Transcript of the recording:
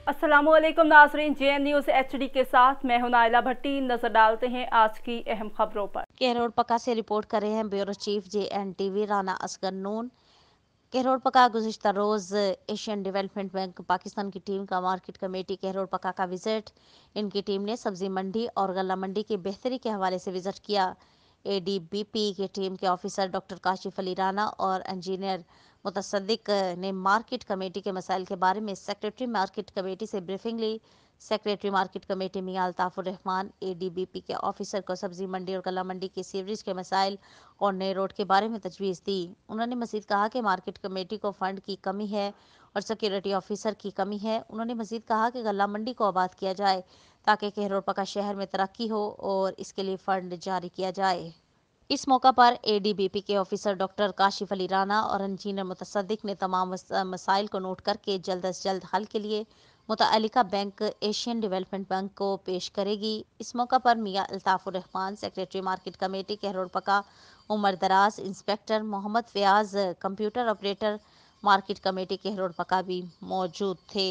अस्सलामु अलैकुम नाज़रीन, JN न्यूज़ HD के साथ मैं हूं नाइला भट्टी। नजर डालते हैं आज की अहम खबरों पर। केहरोड पका से रिपोर्ट कर रहे हैं bureau chief JNTV Rana Asghar Noon. Kahror Pakka गुज़िश्ता रोज़ एशियन डेवलपमेंट बैंक पाकिस्तान की टीम का मार्केट कमेटी केहरोड पका का विजिट। इनकी टीम ने सब्जी मंडी और गला मंडी की बेहतरी के हवाले से विजिट किया। ADBP की टीम के ऑफिसर डॉक्टर काशिफ अली राना और इंजीनियर मुतसद्दिक ने मार्केट कमेटी के मसाइल के बारे में सेक्रेटरी मार्केट कमेटी से ब्रीफिंग ली। सेक्रेटरी मार्केट कमेटी मियां अल्ताफुर रहमान ADBP के ऑफिसर को सब्जी मंडी और गला मंडी के सीवरेज के मसाइल और नए रोड के बारे में तजवीज़ दी। उन्होंने मजीद कहा कि मार्केट कमेटी को फंड की कमी है और सिक्योरिटी ऑफिसर की कमी है। उन्होंने मजीद कहा कि गला मंडी को आबाद किया जाए ताकि केहरोड पका शहर में तरक्की हो और इसके लिए फंड जारी किया जाए। इस मौका पर ADBP के ऑफिसर डॉक्टर काशिफ अली राना और इंजीनियर मुतसद्दिक ने तमाम मसाइल को नोट करके जल्द अज जल्द हल के लिए मुतअल्लिका बैंक एशियन डेवलपमेंट बैंक को पेश करेगी। इस मौका पर Mian Altafur Rehman secretary market committee Kahror Pakka, Umar Daraz inspector, Mohammad Fayaz computer operator market committee Kahror Pakka भी मौजूद थे।